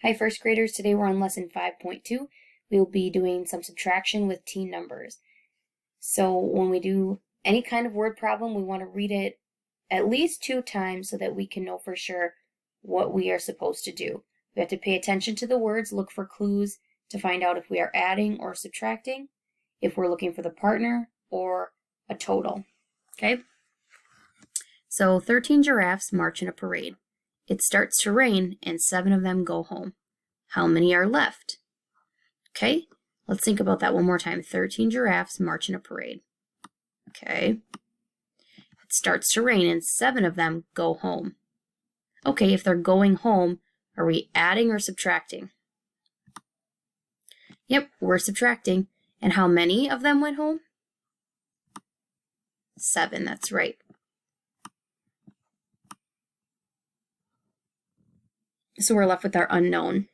Hi, first graders. Today we're on lesson 5.2. We will be doing some subtraction with teen numbers. So when we do any kind of word problem, we want to read it at least 2 times so that we can know for sure what we are supposed to do. We have to pay attention to the words, look for clues to find out if we are adding or subtracting, if we're looking for the partner or a total. Okay? So 13 giraffes march in a parade. It starts to rain and 7 of them go home. How many are left? Okay, let's think about that one more time. 13 giraffes march in a parade. Okay, it starts to rain and 7 of them go home. Okay, if they're going home, are we adding or subtracting? Yep, we're subtracting. And how many of them went home? 7, that's right. So we're left with our unknown.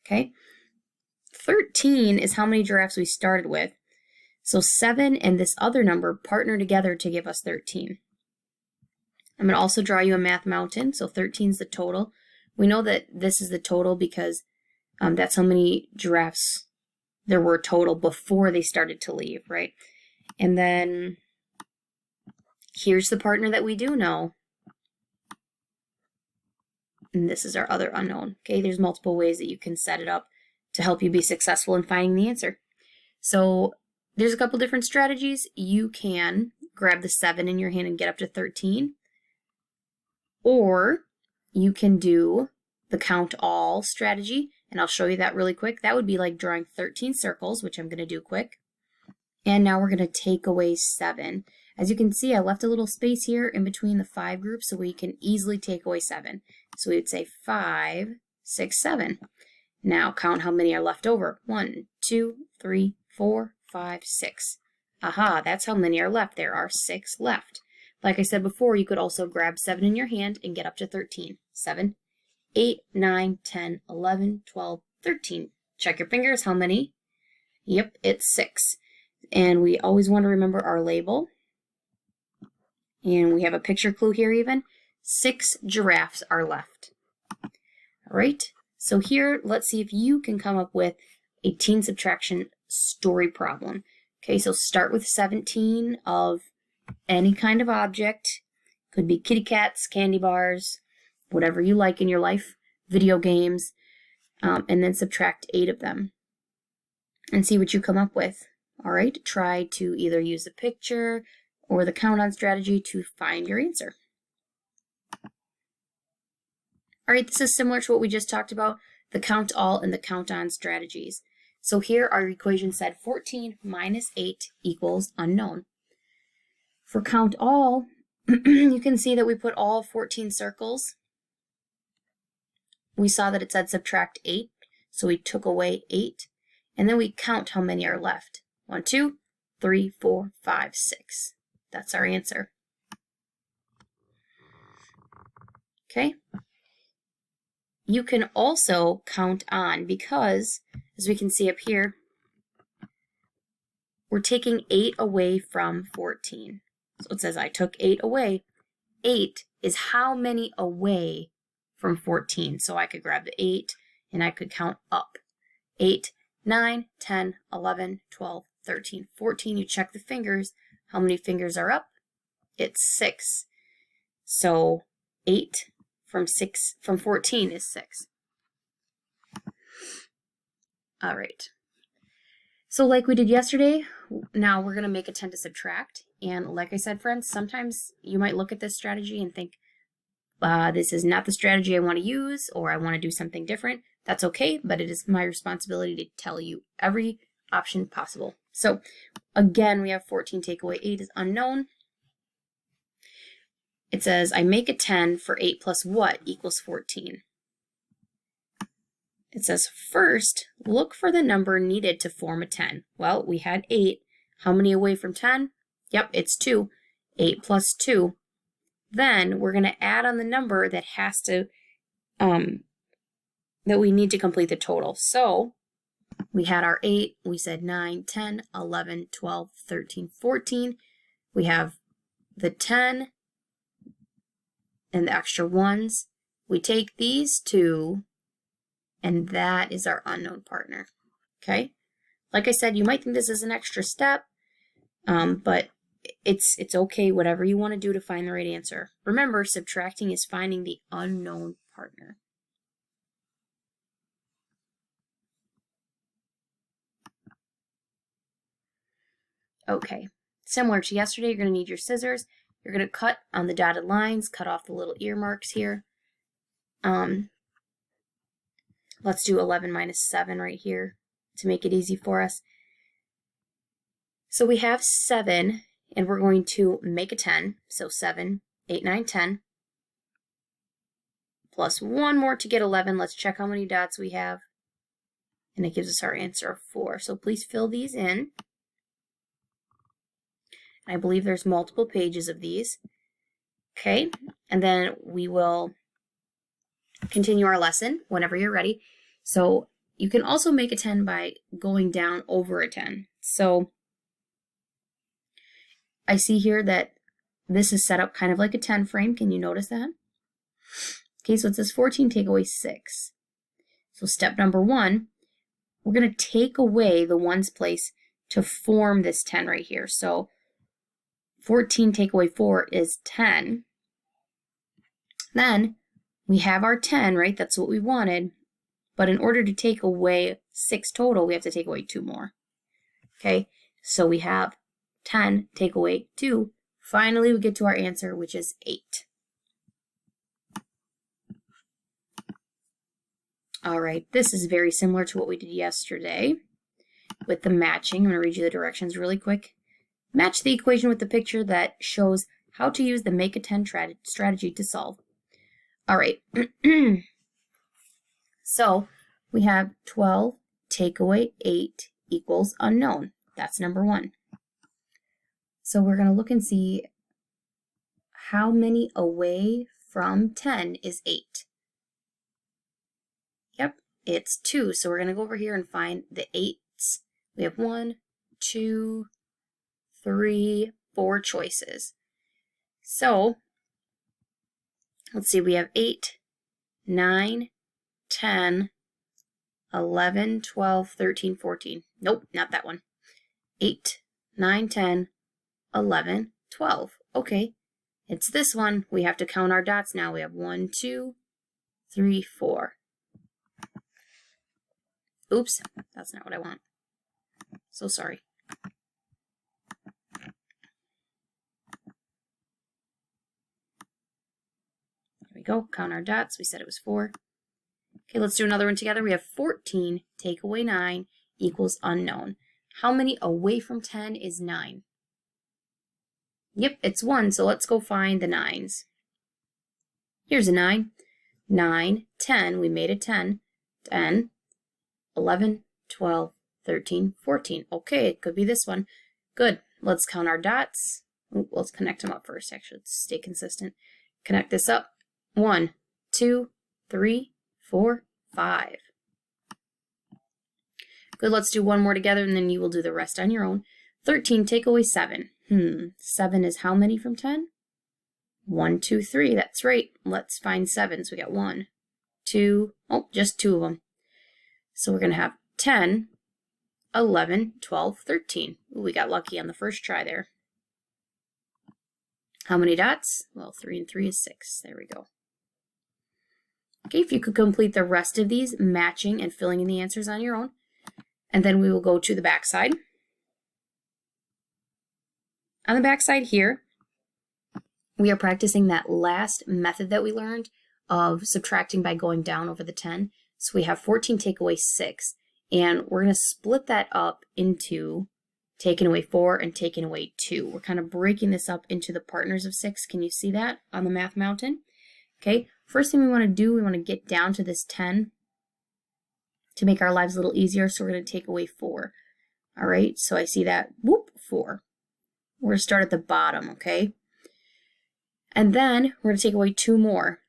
Okay, 13 is how many giraffes we started with. So 7 and this other number partner together to give us 13. I'm going to also draw you a math mountain. So 13 is the total. We know that this is the total because that's how many giraffes there were total before they started to leave, right? And then here's the partner that we do know. And this is our other unknown. Okay, there's multiple ways that you can set it up to help you be successful in finding the answer. So there's a couple different strategies. You can grab the 7 in your hand and get up to 13. Or you can do the count all strategy, and I'll show you that really quick. That would be like drawing 13 circles, which I'm going to do quick. And now we're going to take away 7. As you can see, I left a little space here in between the 5 groups so we can easily take away 7. So we would say 5, 6, 7. Now count how many are left over. 1, 2, 3, 4, 5, 6. Aha, that's how many are left. There are 6 left. Like I said before, you could also grab 7 in your hand and get up to 13. 7, 8, 9, 10, 11, 12, 13. Check your fingers. How many? Yep, it's 6. And we always want to remember our label. And we have a picture clue here even. 6 giraffes are left. All right, so here, let's see if you can come up with a teen subtraction story problem. Okay, so start with 17 of any kind of object. Could be kitty cats, candy bars, whatever you like in your life, video games, and then subtract 8 of them and see what you come up with. All right, try to either use a picture or the count-on strategy to find your answer. All right, this is similar to what we just talked about, the count-all and the count-on strategies. So here our equation said 14 minus 8 equals unknown. For count-all, you can see that we put all 14 circles. We saw that it said subtract 8, so we took away 8, and then we count how many are left. 1, 2, 3, 4, 5, 6. That's our answer. Okay. You can also count on because, as we can see up here, we're taking 8 away from 14. So it says I took 8 away. 8 is how many away from 14. So I could grab the 8 and I could count up. 8, 9, 10, 11, 12, 13, 14. You check the fingers. How many fingers are up? It's 6. So 8 from 14 is 6. All right. So like we did yesterday, now we're going to make a 10 to subtract. And like I said, friends, sometimes you might look at this strategy and think, this is not the strategy I want to use, or I want to do something different. That's okay, but it is my responsibility to tell you every option possible. So again, we have 14 take away 8 is unknown. It says, I make a 10 for 8 plus what equals 14. It says, first, look for the number needed to form a 10. Well, we had 8. How many away from 10? Yep, it's 2. 8 plus 2. Then we're going to add on the number that has to, that we need to complete the total. So we had our 8. We said 9, 10, 11, 12, 13, 14. We have the 10 and the extra ones. We take these two and that is our unknown partner, okay? Like I said, you might think this is an extra step, but it's okay, whatever you want to do to find the right answer. Remember, subtracting is finding the unknown partner. Okay, similar to yesterday, you're going to need your scissors. You're going to cut on the dotted lines, cut off the little ear marks here. Let's do 11 minus 7 right here to make it easy for us. So we have 7, and we're going to make a 10. So 7, 8, 9, 10. Plus 1 more to get 11. Let's check how many dots we have. And it gives us our answer of 4. So please fill these in. I believe there's multiple pages of these. Okay, and then we will continue our lesson whenever you're ready. So you can also make a 10 by going down over a 10. So I see here that this is set up kind of like a 10 frame. Can you notice that? Okay, so it says 14, take away 6. So step number 1, we're going to take away the ones place to form this 10 right here. So 14 take away 4 is 10. Then we have our 10, right? That's what we wanted. But in order to take away 6 total, we have to take away 2 more. Okay, so we have 10 take away 2. Finally, we get to our answer, which is 8. All right, this is very similar to what we did yesterday with the matching. I'm going to read you the directions really quick. Match the equation with the picture that shows how to use the make a 10 strategy to solve. All right, so we have 12 take away 8 equals unknown. That's number 1. So we're going to look and see how many away from 10 is 8. Yep, it's 2. So we're going to go over here and find the 8s. We have 1, 2, 3, 4 choices. So let's see, we have 8, 9, 10, 11, 12, 13, 14. Nope, not that one. 8, 9, 10, 11, 12. Okay, it's this one. We have to count our dots now. We have 1, 2, 3, 4. Oops, that's not what I want. So sorry. There we go, count our dots. We said it was 4. Okay, let's do another one together. We have 14 take away 9 equals unknown. How many away from 10 is 9? Yep, it's 1, so let's go find the 9s. Here's a 9. 9, 10, we made a 10. 10, 11, 12, 13, 14. Okay, it could be this one. Good, let's count our dots. Ooh, let's connect them up first, actually, let's stay consistent. Connect this up. 1, 2, 3, 4, 5. Good, let's do one more together and then you will do the rest on your own. 13, take away 7. 7 is how many from 10? 1, 2, 3, that's right. Let's find 7. So we got 1, 2, oh, just 2 of them. So we're going to have 10, 11, 12, 13. Ooh, we got lucky on the first try there. How many dots? Well, 3 and 3 is 6. There we go. Okay, if you could complete the rest of these, matching and filling in the answers on your own. And then we will go to the back side. On the back side here, we are practicing that last method that we learned of subtracting by going down over the 10. So we have 14 take away 6. And we're going to split that up into taking away 4 and taking away 2. We're kind of breaking this up into the partners of 6. Can you see that on the math mountain? Okay, first thing we want to do, we want to get down to this 10 to make our lives a little easier. So we're going to take away 4. All right, so I see that, whoop, 4. We're going to start at the bottom, okay? And then we're going to take away 2 more.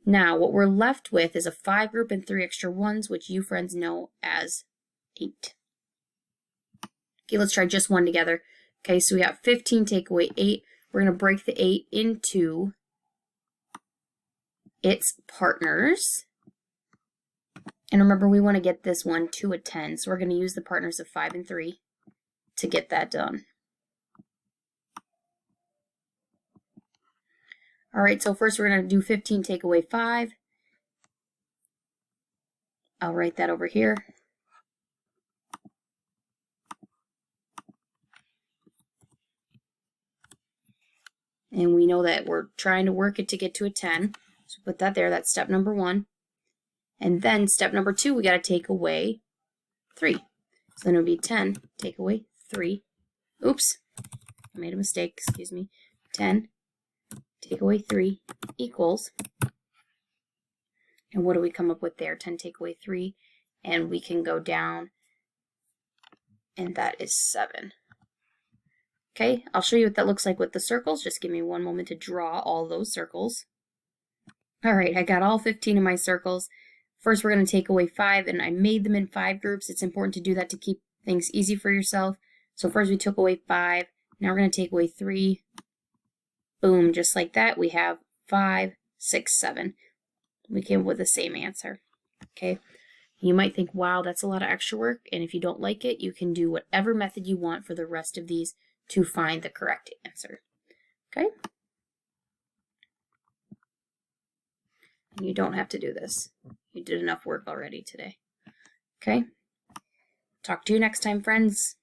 Now, what we're left with is a 5 group and 3 extra ones, which you friends know as 8. Okay, let's try just one together. Okay, so we got 15 take away 8. We're going to break the 8 into its partners. And remember, we want to get this one to a 10, so we're going to use the partners of 5 and 3 to get that done. All right, so first we're going to do 15 take away 5. I'll write that over here. And we know that we're trying to work it to get to a 10. So put that there. That's step number 1. And then step number 2, we got to take away 3. So then it'll be 10 take away 3. Oops, I made a mistake. Excuse me. 10 take away 3 equals. And what do we come up with there? 10 take away 3. And we can go down. And that is 7. Okay, I'll show you what that looks like with the circles. Just give me one moment to draw all those circles. All right, I got all 15 of my circles. First, we're going to take away 5, and I made them in 5 groups. It's important to do that to keep things easy for yourself. So first we took away 5. Now we're going to take away 3. Boom, just like that. We have 5, 6, 7. We came up with the same answer. Okay, you might think, wow, that's a lot of extra work. And if you don't like it, you can do whatever method you want for the rest of these to find the correct answer. Okay? And you don't have to do this. You did enough work already today. Okay? Talk to you next time, friends.